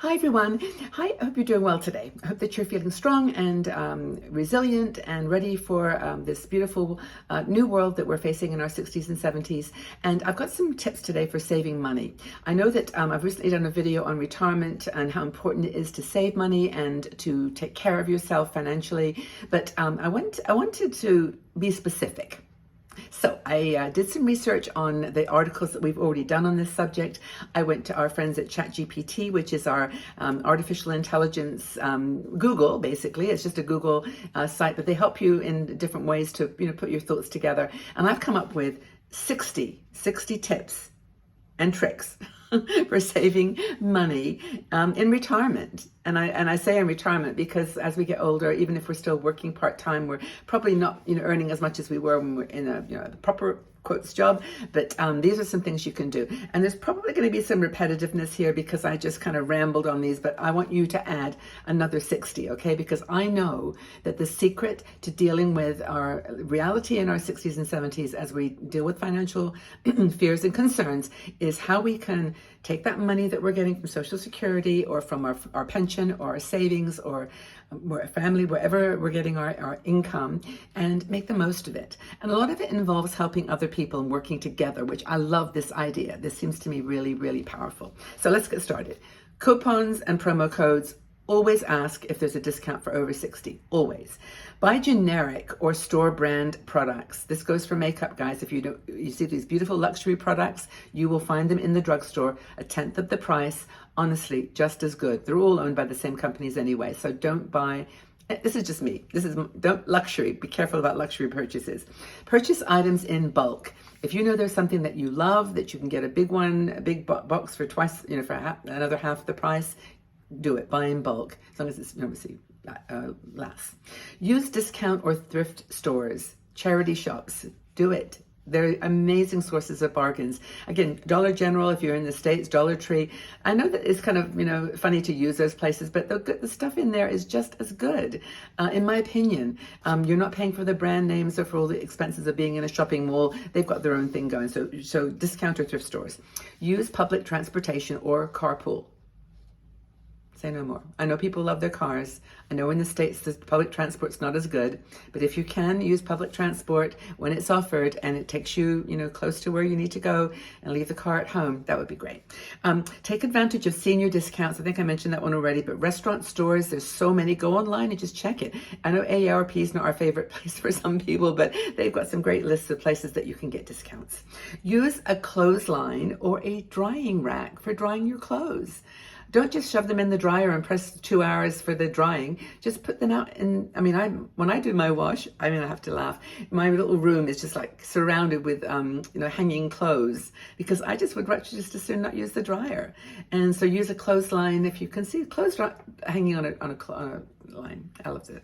Hi everyone. Hi, I hope you're doing well today. I hope that you're feeling strong and resilient and ready for this beautiful new world that we're facing in our 60s and 70s. And I've got some tips today for saving money. I know that I've recently done a video on retirement and how important it is to save money and to take care of yourself financially. But I wanted to be specific. So I did some research on the articles that we've already done on this subject. I went to our friends at ChatGPT, which is our artificial intelligence Google, basically. It's just a Google site, but they help you in different ways to put your thoughts together. And I've come up with 60 tips and tricks for saving money in retirement. And I say in retirement because as we get older, even if we're still working part-time, we're probably not earning as much as we were when we're in a proper quotes job. But these are some things you can do. And there's probably going to be some repetitiveness here because I just kind of rambled on these, but I want you to add another 60, okay? Because I know that the secret to dealing with our reality in our 60s and 70s as we deal with financial fears and concerns is how we can take that money that we're getting from Social Security or from our pension or our savings or our family, wherever we're getting our income, and make the most of it. And a lot of it involves helping other people and working together, which I love this idea. This seems to me really, really powerful. So let's get started. Coupons and promo codes. Always ask if there's a discount for over 60, always. Buy generic or store brand products. This goes for makeup, guys. If you see these beautiful luxury products, you will find them in the drugstore, a tenth of the price, honestly, just as good. They're all owned by the same companies anyway, so don't buy. This is just me. Don't luxury. Be careful about luxury purchases. Purchase items in bulk. If you know there's something that you love, that you can get a big box for twice, for another half the price, do it. Buy in bulk, as long as it's obviously less. Use discount or thrift stores, charity shops. Do it. They're amazing sources of bargains. Again, Dollar General, if you're in the States, Dollar Tree. I know that it's kind of, funny to use those places, but the stuff in there is just as good, in my opinion. You're not paying for the brand names or for all the expenses of being in a shopping mall. They've got their own thing going. So discount or thrift stores. Use public transportation or carpool. Say no more. I know people love their cars. I know in the States the public transport's not as good, but if you can use public transport when it's offered and it takes you, close to where you need to go and leave the car at home, that would be great. Take advantage of senior discounts. I think I mentioned that one already, but restaurant stores, there's so many. Go online and just check it. I know AARP is not our favorite place for some people, but they've got some great lists of places that you can get discounts. Use a clothesline or a drying rack for drying your clothes. Don't just shove them in the dryer and press 2 hours for the drying. Just put them out in, when I do my wash, I have to laugh. My little room is just like surrounded with, hanging clothes because I just would rather just as soon not use the dryer. And so use a clothesline if you can see clothes hanging on a line. I love it.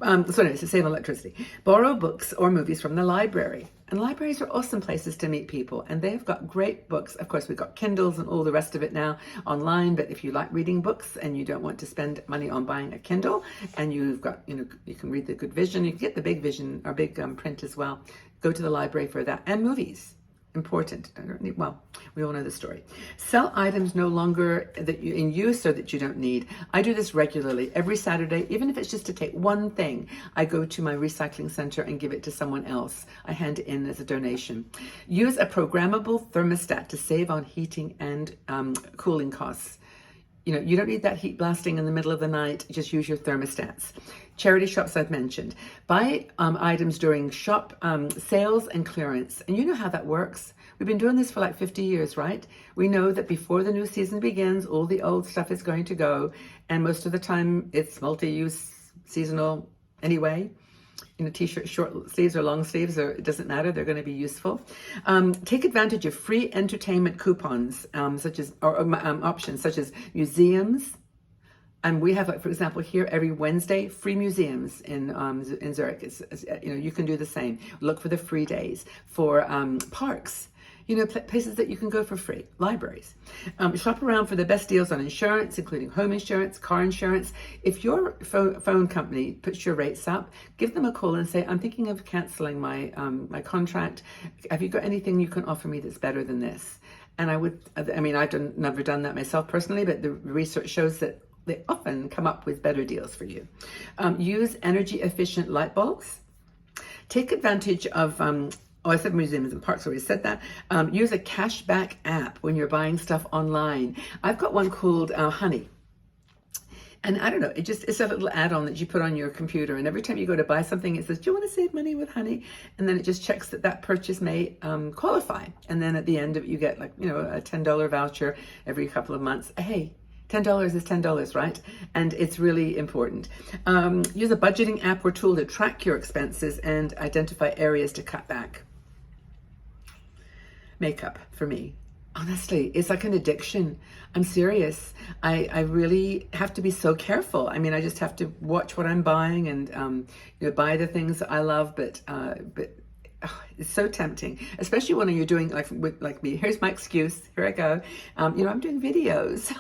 So anyways, to save electricity. Borrow books or movies from the library. And libraries are awesome places to meet people, and they've got great books. Of course, we've got Kindles and all the rest of it now online, but if you like reading books and you don't want to spend money on buying a Kindle, and you've got, you can read the good vision, you can get the big vision or big print as well. Go to the library for that. And movies. Important. We all know the story. Sell items no longer in use or that you don't need. I do this regularly. Every Saturday, even if it's just to take one thing, I go to my recycling center and give it to someone else. I hand it in as a donation. Use a programmable thermostat to save on heating and cooling costs. You don't need that heat blasting in the middle of the night. Just use your thermostats. Charity shops I've mentioned. Buy items during shop sales and clearance. And you know how that works. We've been doing this for like 50 years, right? We know that before the new season begins, all the old stuff is going to go. And most of the time it's multi-use, seasonal anyway. T-shirt, short sleeves or long sleeves, or it doesn't matter. They're going to be useful. Take advantage of free entertainment coupons, options such as museums. And we have, for example, here every Wednesday, free museums in Zurich. You can do the same. Look for the free days for parks. Places that you can go for free, libraries. Shop around for the best deals on insurance, including home insurance, car insurance. If your phone company puts your rates up, give them a call and say, I'm thinking of canceling my contract. Have you got anything you can offer me that's better than this? And I've never done that myself personally, but the research shows that they often come up with better deals for you. Use energy efficient light bulbs. Take advantage of, I said museums and parks, already said that. Use a cashback app when you're buying stuff online. I've got one called Honey. And I don't know, it's a little add-on that you put on your computer. And every time you go to buy something, it says, do you want to save money with Honey? And then it just checks that purchase may qualify. And then at the end of it, you get like, a $10 voucher every couple of months. Hey, $10 is $10, right? And it's really important. Use a budgeting app or tool to track your expenses and identify areas to cut back. Makeup for me. Honestly, it's like an addiction. I'm serious. I really have to be so careful. I mean, I just have to watch what I'm buying and buy the things that I love, but it's so tempting, especially when you're doing like me. Here's my excuse. Here I go. I'm doing videos,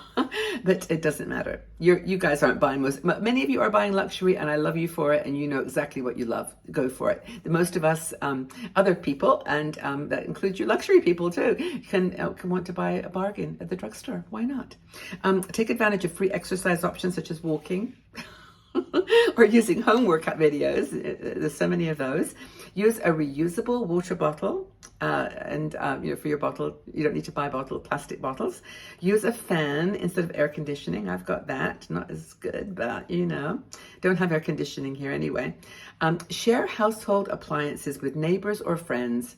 but it doesn't matter. You guys aren't buying many of you are buying luxury, and I love you for it. And you know exactly what you love. Go for it. The most of us, other people, and that includes you luxury people too, can want to buy a bargain at the drugstore. Why not? Take advantage of free exercise options such as walking. Or using home workout videos. There's so many of those. Use a reusable water bottle, and for your bottle, you don't need to buy plastic bottles. Use a fan instead of air conditioning. I've got that, not as good, but don't have air conditioning here anyway. Share household appliances with neighbors or friends.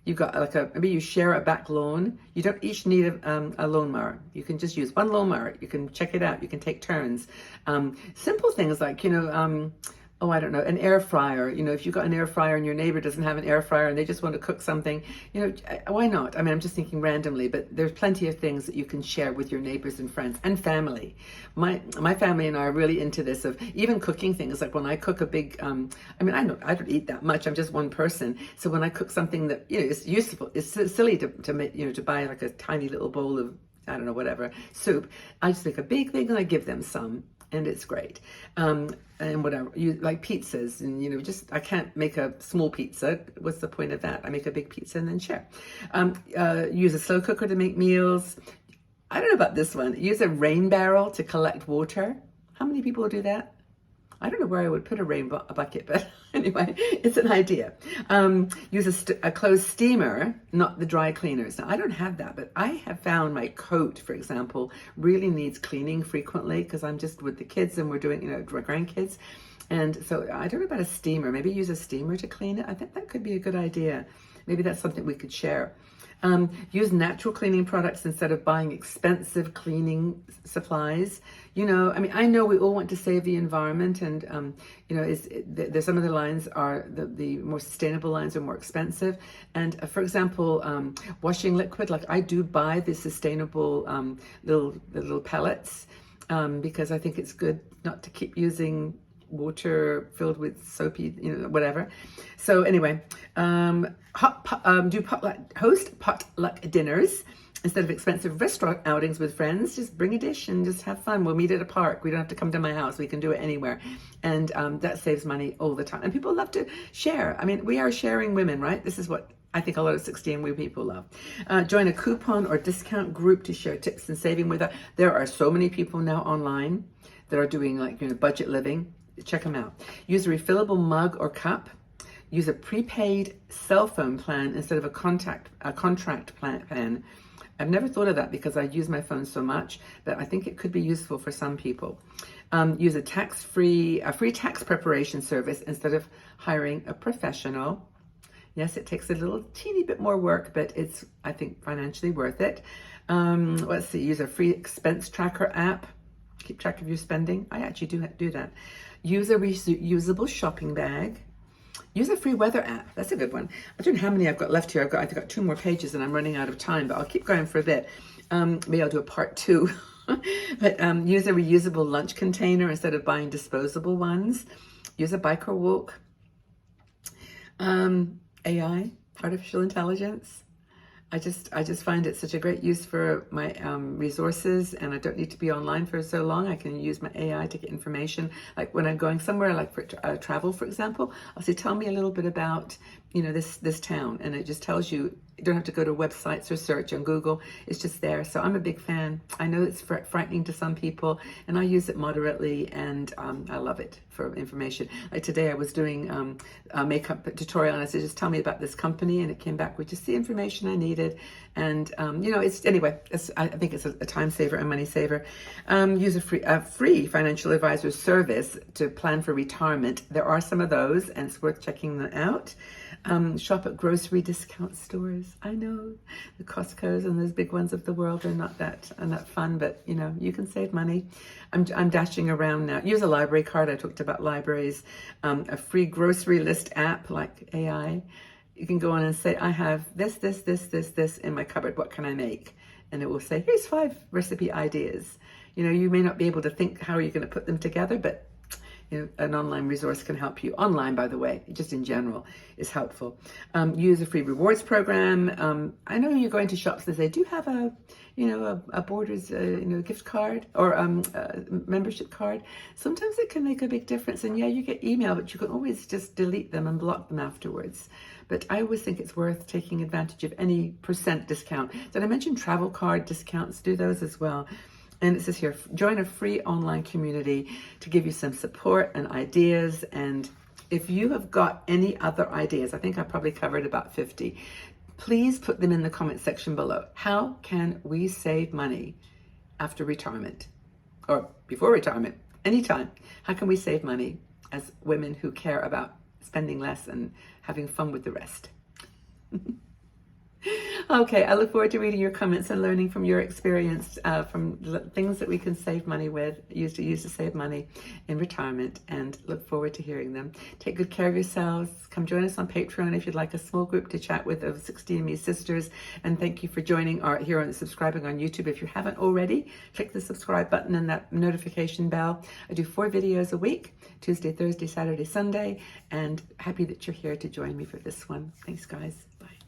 You got maybe you share a back lawn. You don't each need a lawnmower. You can just use one lawnmower. You can check it out. You can take turns. Simple things like, I don't know, an air fryer. If you've got an air fryer and your neighbor doesn't have an air fryer and they just want to cook something, why not? I mean, I'm just thinking randomly, but there's plenty of things that you can share with your neighbors and friends and family. My family and I are really into this of even cooking things. Like when I cook a big, I don't eat that much. I'm just one person. So when I cook something that, is useful, it's silly to make, to buy like a tiny little bowl of, I don't know, whatever, soup. I just make a big thing and I give them some. And it's great. And whatever, you like pizzas, and I can't make a small pizza. What's the point of that? I make a big pizza and then share. Use a slow cooker to make meals. I don't know about this one. Use a rain barrel to collect water. How many people do that? I don't know where I would put a rain bucket, but anyway, it's an idea. Use a clothes steamer, not the dry cleaners. Now, I don't have that, but I have found my coat, for example, really needs cleaning frequently because I'm just with the kids and we're doing, my grandkids. And so I don't know about a steamer. Maybe use a steamer to clean it. I think that could be a good idea. Maybe that's something we could share. Use natural cleaning products instead of buying expensive cleaning supplies. I know we all want to save the environment, and there's some of the lines are the more sustainable lines are more expensive. And for example, washing liquid, like I do buy the sustainable little pellets because I think it's good not to keep using water filled with soapy, whatever. So anyway, host potluck dinners instead of expensive restaurant outings with friends. Just bring a dish and just have fun. We'll meet at a park. We don't have to come to my house. We can do it anywhere. And that saves money all the time. And people love to share. I mean, we are sharing women, right? This is what I think a lot of 16 people love. Join a coupon or discount group to share tips and saving with us. There are so many people now online that are doing budget living. Check them out. Use a refillable mug or cup. Use a prepaid cell phone plan instead of a contract plan. I've never thought of that because I use my phone so much, but I think it could be useful for some people. Use a free tax preparation service instead of hiring a professional. Yes, it takes a little teeny bit more work, but it's, I think, financially worth it. Let's see. Use a free expense tracker app. Keep track of your spending. I actually do that. Use a reusable shopping bag. Use a free weather app. That's a good one. I don't know how many I've got left here. I've got 2 more pages and I'm running out of time, but I'll keep going for a bit. Maybe I'll do a part 2. But use a reusable lunch container instead of buying disposable ones. Use a bike or walk. AI, artificial intelligence. I just find it such a great use for my resources, and I don't need to be online for so long. I can use my AI to get information. Like when I'm going somewhere, like for travel, for example, I'll say, tell me a little bit about, this town, and it just tells you You don't have to go to websites or search on Google. It's just there. So I'm a big fan. I know it's frightening to some people, and I use it moderately, and I love it for information. Like today, I was doing a makeup tutorial, and I said, just tell me about this company, and it came back with just the information I needed. And I think it's a time saver and money saver. Use a free financial advisor service to plan for retirement. There are some of those, and it's worth checking them out. Shop at grocery discount stores. I know the Costco's and those big ones of the world are not that fun, but you can save money. I'm dashing around now. Use a library card. I talked about libraries. A free grocery list app like AI. You can go on and say, I have this in my cupboard. What can I make? And it will say, here's 5 recipe ideas. You may not be able to think how you're going to put them together, but an online resource can help you. Online, by the way, just in general, is helpful. Use a free rewards program. I know you're going to shops that say, do you have a Borders, gift card or a membership card? Sometimes it can make a big difference. And yeah, you get email, but you can always just delete them and block them afterwards. But I always think it's worth taking advantage of any % discount. Did I mention travel card discounts? Do those as well. And it says here, join a free online community to give you some support and ideas. And if you have got any other ideas, I think I probably covered about 50, please put them in the comment section below. How can we save money after retirement or before retirement? Anytime. How can we save money as women who care about spending less and having fun with the rest? Okay, I look forward to reading your comments and learning from your experience, from things that we can save money with, use to save money in retirement, and look forward to hearing them. Take good care of yourselves. Come join us on Patreon if you'd like a small group to chat with of 16Me sisters. And thank you for joining here on subscribing on YouTube. If you haven't already, click the subscribe button and that notification bell. I do 4 videos a week, Tuesday, Thursday, Saturday, Sunday, and happy that you're here to join me for this one. Thanks, guys. Bye.